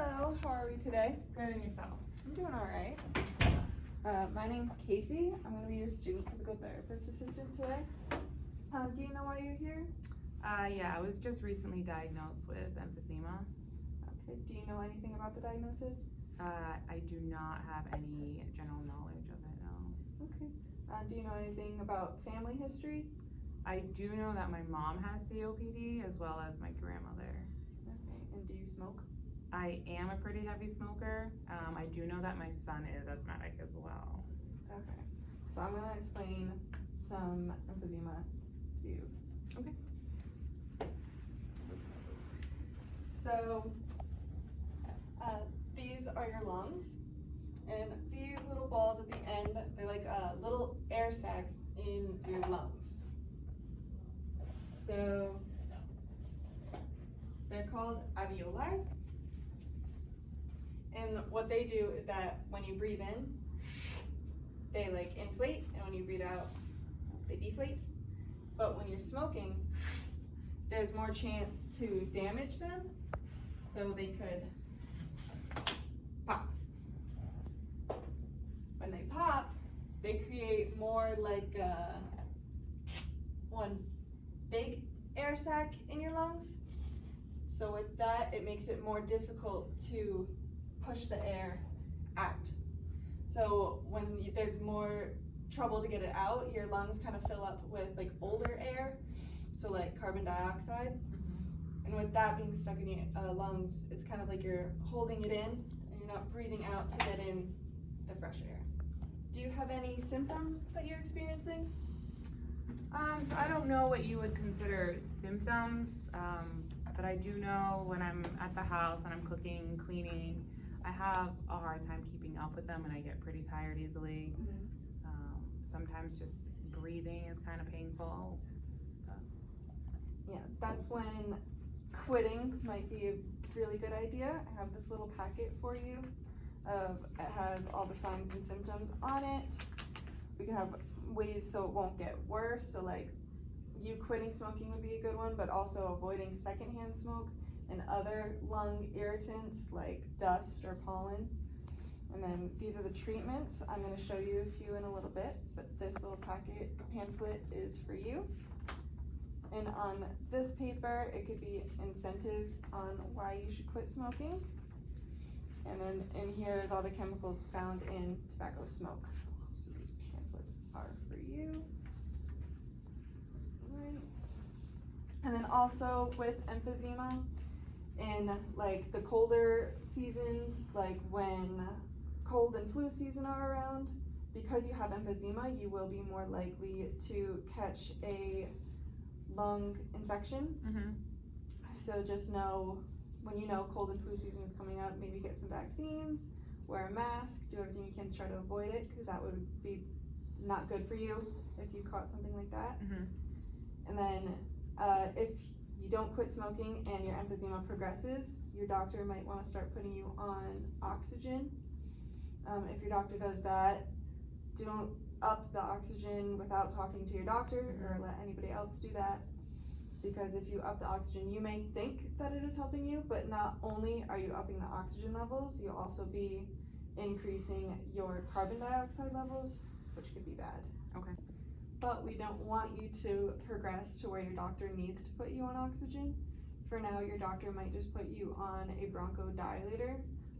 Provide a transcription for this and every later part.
Hello, how are we today? Good, and yourself? I'm doing all right. My name's Casey. I'm going to be your student physical therapist assistant today. Do you know why you're here? Yeah, I was just recently diagnosed with emphysema. Okay. Do you know anything about the diagnosis? I do not have any general knowledge of it, no. Okay. Do you know anything about family history? I do know that my mom has COPD as well as my grandmother. Okay. And do you smoke? I am a pretty heavy smoker. I do know that my son is asthmatic as well. Okay. So I'm going to explain some emphysema to you. Okay. So these are your lungs, and these little balls at the end, they're like little air sacs in your lungs. So they're called alveoli, and what they do is that when you breathe in, they like inflate, and when you breathe out, they deflate. But when you're smoking, there's more chance to damage them, so they could pop. When they pop, they create more like one big air sac in your lungs. So with that, it makes it more difficult to push the air out. So when there's more trouble to get it out, your lungs kind of fill up with like older air, so like carbon dioxide. And with that being stuck in your lungs, it's kind of like you're holding it in and you're not breathing out to get in the fresh air. Do you have any symptoms that you're experiencing? So I don't know what you would consider symptoms, but I do know when I'm at the house and I'm cooking, cleaning, I have a hard time keeping up with them and I get pretty tired easily. Sometimes just breathing is kind of painful. Yeah, that's when quitting might be a really good idea. I have this little packet for you. It has all the signs and symptoms on it. We can have ways so it won't get worse. So like you quitting smoking would be a good one, but also avoiding secondhand smoke and other lung irritants like dust or pollen. And then these are the treatments. I'm going to show you a few in a little bit, but this little pamphlet is for you. And on this paper, it could be incentives on why you should quit smoking. And then in here is all the chemicals found in tobacco smoke. So these pamphlets are for you. Right. And then also with emphysema, in like the colder seasons, like when cold and flu season are around, because you have emphysema, you will be more likely to catch a lung infection. So just know, when you know cold and flu season is coming up, maybe get some vaccines, wear a mask, do everything you can to try to avoid it, because that would be not good for you if you caught something like that. And then if you don't quit smoking and your emphysema progresses, your doctor might want to start putting you on oxygen. If your doctor does that, don't up the oxygen without talking to your doctor or let anybody else do that, because if you up the oxygen, you may think that it is helping you, but not only are you upping the oxygen levels, you'll also be increasing your carbon dioxide levels, which could be bad. Okay. But we don't want you to progress to where your doctor needs to put you on oxygen. For now, your doctor might just put you on a bronchodilator,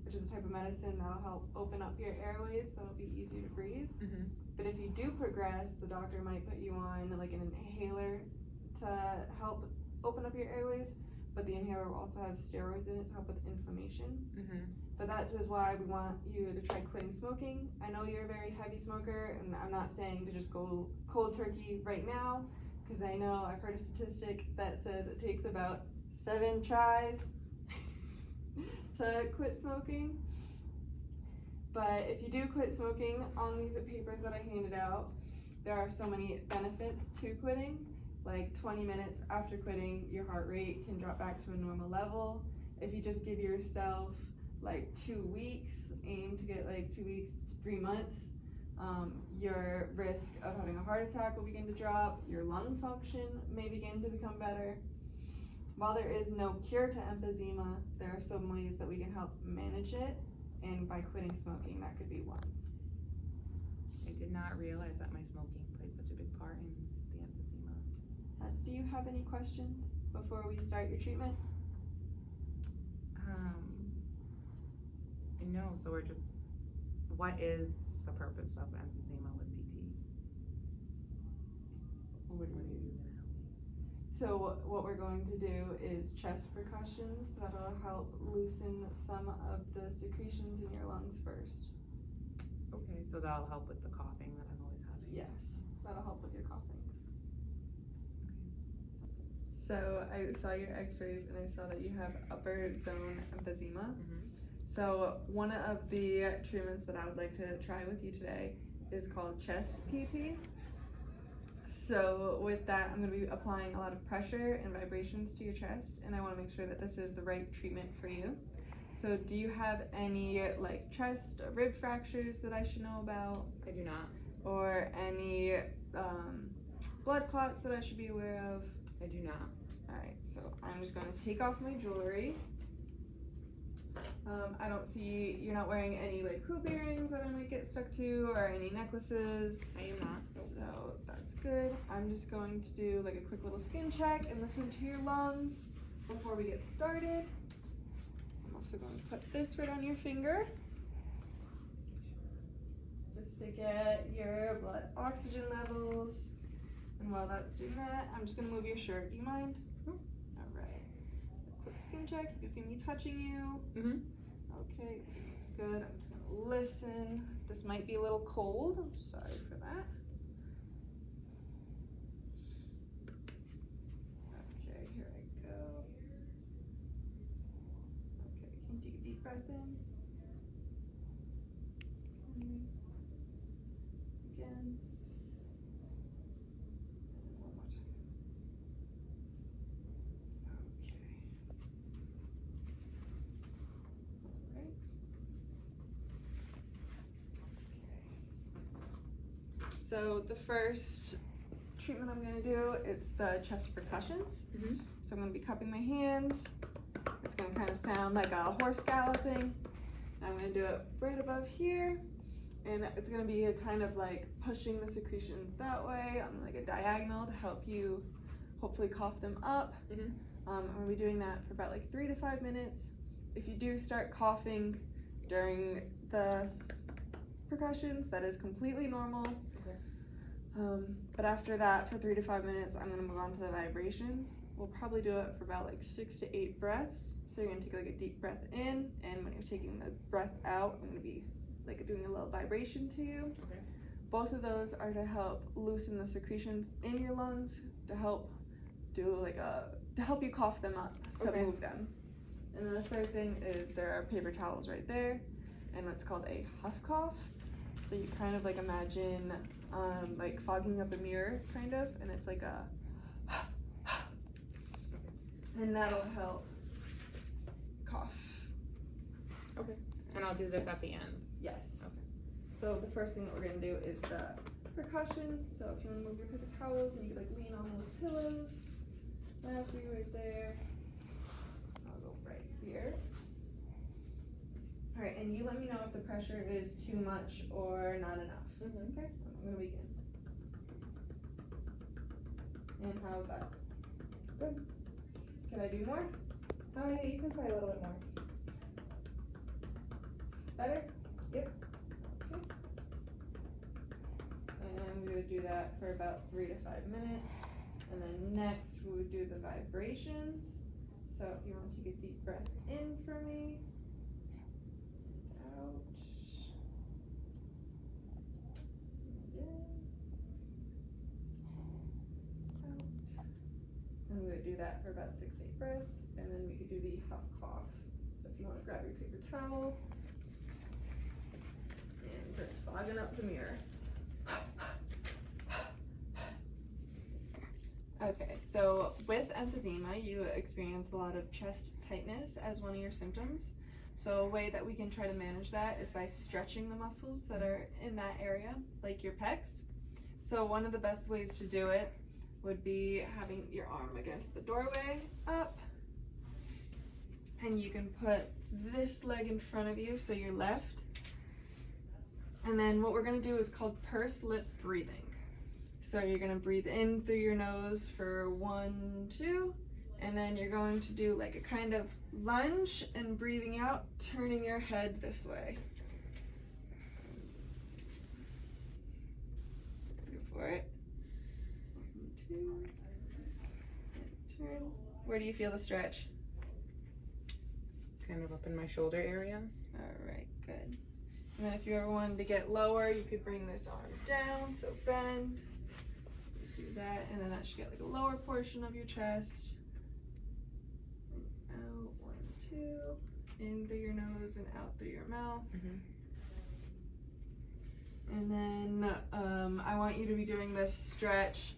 which is a type of medicine that'll help open up your airways so it'll be easier to breathe. But if you do progress, the doctor might put you on like an inhaler to help open up your airways, but the inhaler will also have steroids in it to help with inflammation. But that is why we want you to try quitting smoking. I know you're a very heavy smoker, and I'm not saying to just go cold turkey right now, because I know I've heard a statistic that says it takes about 7 tries to quit smoking. But if you do quit smoking, on these papers that I handed out, there are so many benefits to quitting. Like 20 minutes after quitting, your heart rate can drop back to a normal level. If you just give yourself like 2 weeks, aim to get like 2 weeks, 3 months, your risk of having a heart attack will begin to drop, your lung function may begin to become better. while there is no cure to emphysema, there are some ways that we can help manage it, and by quitting smoking, that could be one. I did not realize that my smoking played such a big part in the emphysema. Do you have any questions before we start your treatment? No, so what is the purpose of emphysema with PT? What are you gonna help me? So what we're going to do is chest percussions that'll help loosen some of the secretions in your lungs first. Okay, so that'll help with the coughing that I'm always having. Yes, that'll help with your coughing. So I saw your x-rays and I saw that you have upper zone emphysema. Mm-hmm. So one of the treatments that I would like to try with you today is called chest PT. So with that, I'm going to be applying a lot of pressure and vibrations to your chest, and I want to make sure that this is the right treatment for you. So do you have any like chest or rib fractures that I should know about? I do not. Or any blood clots that I should be aware of? I do not. Alright, so I'm just going to take off my jewelry. I don't see, you're not wearing any like hoop earrings that I might get stuck to, or any necklaces. I am not. So that's good. I'm just going to do like a quick little skin check and listen to your lungs before we get started. I'm also going to put this right on your finger, just to get your blood oxygen levels. And while that's doing that, I'm just gonna move your shirt. Do you mind? Alright. A quick skin check. You can feel me touching you. Mm-hmm. Okay, looks good. I'm just gonna listen. This might be a little cold. I'm sorry for that. Okay, here I go. Okay, can you take a deep breath in? Again. And one more time. Okay. Alright. Okay. So the first treatment I'm going to do, it's the chest percussions. Mm-hmm. So I'm going to be cupping my hands. It's going to kind of sound like a horse galloping. I'm going to do it right above here. And it's going to be a kind of like pushing the secretions that way on like a diagonal to help you hopefully cough them up. Mm-hmm. I'm going to be doing that for about like 3 to 5 minutes. If you do start coughing during the percussions, that is completely normal. Okay. But after that, for 3 to 5 minutes, I'm going to move on to the vibrations. We'll probably do it for about like 6 to 8 breaths. So you're going to take like a deep breath in, and when you're taking the breath out, I'm going to be like doing a little vibration to you. Okay. Both of those are to help loosen the secretions in your lungs, to help do like to help you cough them up, to Okay. move them. And then the third thing is there are paper towels right there, and it's called a huff cough. So you kind of like imagine like fogging up a mirror kind of, and it's like a and that'll help cough. Okay. And I'll do this at the end. Yes. Okay. So the first thing that we're gonna do is the percussion. So if you wanna move your paper towels and you could like lean on those pillows. That'll be right there. I'll go right here. Alright, and you let me know if the pressure is too much or not enough. Mm-hmm. Okay, I'm gonna begin. And how's that? Good. Can I do more? Yeah, you can try a little bit more. Better? Yep. Okay. And I'm gonna do that for about 3 to 5 minutes. And then next we would do the vibrations. So if you want to take a deep breath in for me. Out. And in. Out. And we would do that for about 6 to 8 breaths. And then we could do the huff cough. So if you want to grab your paper towel. And just fogging up the mirror. Okay, so with emphysema, you experience a lot of chest tightness as one of your symptoms. So a way that we can try to manage that is by stretching the muscles that are in that area, like your pecs. So one of the best ways to do it would be having your arm against the doorway up And you can put this leg in front of you, so your left. And then what we're gonna do is called pursed lip breathing. So you're gonna breathe in through your nose for 1, 2, and then you're going to do like a kind of lunge and breathing out, turning your head this way. Go for it. 1, 2, and turn. Where do you feel the stretch? Kind of up in my shoulder area. All right, good. And then if you ever wanted to get lower, you could bring this arm down, so bend. Do that, and then that should get like a lower portion of your chest. Out, 1, 2, in through your nose and out through your mouth. And then I want you to be doing this stretch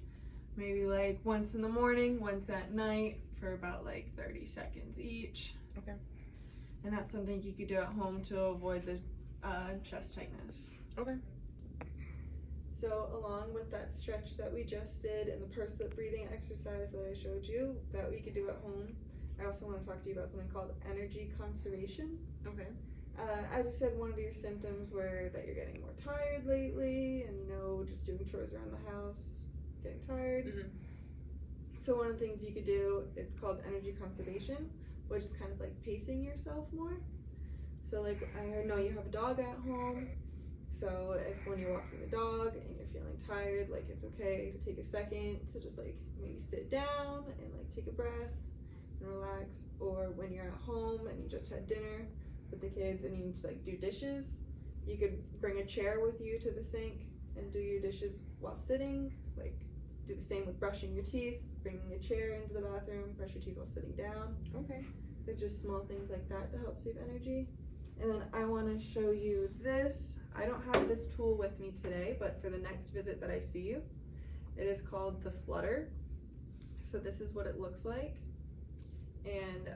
maybe like once in the morning, once at night for about like 30 seconds each. Okay. And that's something you could do at home to avoid the chest tightness. Okay. So along with that stretch that we just did and the pursed lip breathing exercise that I showed you that we could do at home, I also want to talk to you about something called energy conservation. Okay. As you said, one of your symptoms were that you're getting more tired lately and, just doing chores around the house, getting tired. So one of the things you could do, it's called energy conservation, which is kind of like pacing yourself more. So like, I know you have a dog at home, so if when you're walking the dog and you're feeling tired, like it's okay to take a second to just like maybe sit down and like take a breath and relax. Or when you're at home and you just had dinner with the kids and you need to like do dishes, you could bring a chair with you to the sink and do your dishes while sitting. Like do the same with brushing your teeth, bringing a chair into the bathroom, brush your teeth while sitting down. Okay. There's just small things like that to help save energy. And then I want to show you this. I don't have this tool with me today, but for the next visit that I see you, it is called the Flutter. So this is what it looks like. And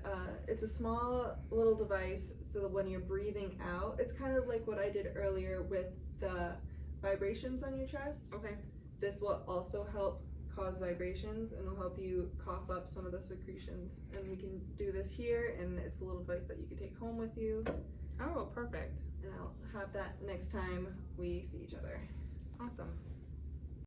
it's a small little device so that when you're breathing out, it's kind of like what I did earlier with the vibrations on your chest. Okay. This will also help cause vibrations and will help you cough up some of the secretions. And we can do this here, and it's a little device that you can take home with you. Oh, perfect. And I'll have that next time we see each other. Awesome.